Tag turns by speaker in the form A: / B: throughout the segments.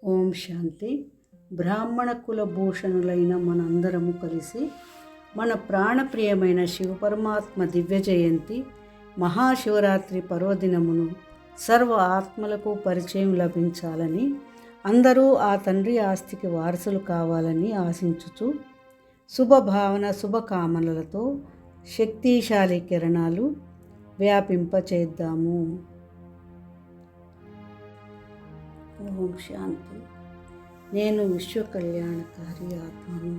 A: ఓం శాంతి. బ్రాహ్మణ కుల భూషణులైన మనందరము కలిసి మన ప్రాణప్రియమైన శివపరమాత్మ దివ్య జయంతి మహాశివరాత్రి పర్వదినమును సర్వ ఆత్మలకు పరిచయం లభించాలని, అందరూ ఆ తండ్రి ఆస్తికి వారసులు కావాలని ఆశించుచు శుభభావన శుభకామనలతో శక్తిశాలి కిరణాలు వ్యాపింపచేద్దాము. ఓం శాంతి. నేను విశ్వ కళ్యాణకారి ఆత్మను.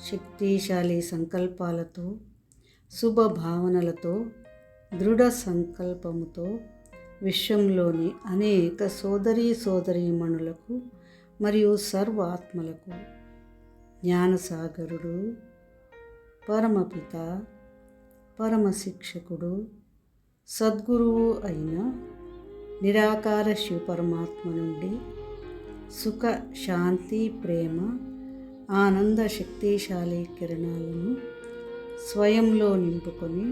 A: శక్తిశాలి సంకల్పాలతో, శుభభావనలతో, దృఢ సంకల్పముతో విశ్వంలోని అనేక సోదరీమణులకు మరియు సర్వ ఆత్మలకు జ్ఞానసాగరుడు, పరమపిత, పరమశిక్షకుడు, సద్గురువు అయిన నిరాకార శివపరమాత్మ నుండి సుఖ, శాంతి, ప్రేమ, ఆనంద శక్తిశాలి కిరణాలను స్వయంలో నింపుకొని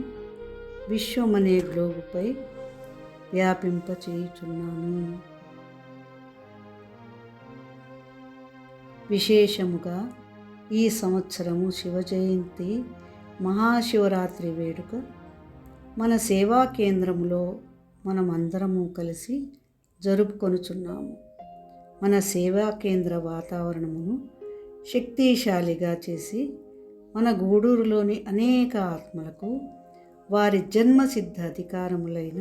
A: విశ్వమనే గ్లోబుపై వ్యాపింపచేయుచున్నాను. విశేషముగా ఈ సంవత్సరము శివ జయంతి మహాశివరాత్రి వేడుక మన సేవా కేంద్రంలో మనమందరము కలిసి జరుపుకొనుచున్నాము. మన సేవా కేంద్ర వాతావరణమును శక్తిశాలిగా చేసి మన గూడూరులోని అనేక ఆత్మలకు వారి జన్మసిద్ధ అధికారములైన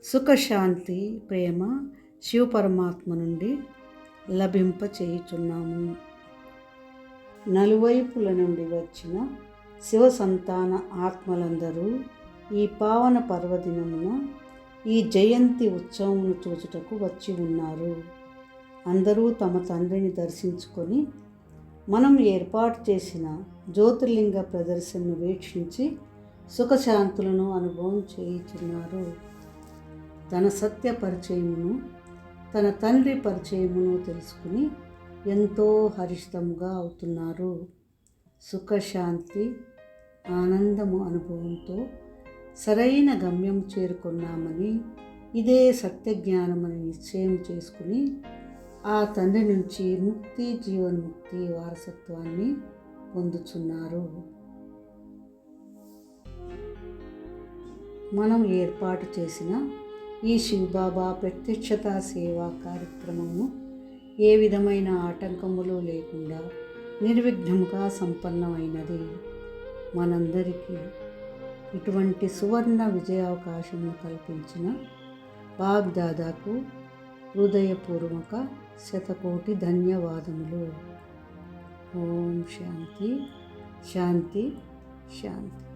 A: సుఖశాంతి, ప్రేమ శివపరమాత్మ నుండి లభింపచేయుచున్నాము. నలువైపుల నుండి వచ్చిన శివ సంతాన ఆత్మలందరూ ఈ పావన పర్వదినమున ఈ జయంతి ఉత్సవమును చూచుటకు వచ్చి ఉన్నారు. అందరూ తమ తండ్రిని దర్శించుకొని మనం ఏర్పాటు చేసిన జ్యోతిర్లింగ ప్రదర్శనను వీక్షించి సుఖశాంతులను అనుభవం చేయుచున్నారు. తన సత్య పరిచయమును, తన తండ్రి పరిచయమును తెలుసుకుని ఎంతో హర్షితముగా అవుతున్నారు. సుఖశాంతి, ఆనందము అనుభవంతో సరైన గమ్యం చేరుకున్నామని, ఇదే సత్యజ్ఞానమని నిశ్చయం చేసుకుని ఆ తండ్రి నుంచి ముక్తి, జీవన్ముక్తి వారసత్వాన్ని పొందుచున్నారు. మనం ఏర్పాటు చేసిన ఈ శివబాబా ప్రత్యక్షత సేవా కార్యక్రమము ఏ విధమైన ఆటంకములు లేకుండా నిర్విఘ్నముగా సంపన్నమైనది. మనందరికీ ఇటువంటి సువర్ణ విజయావకాశమును కల్పించిన బాగ్దాదాకు హృదయపూర్వక శతకోటి ధన్యవాదములు. ఓం శాంతి, శాంతి, శాంతి.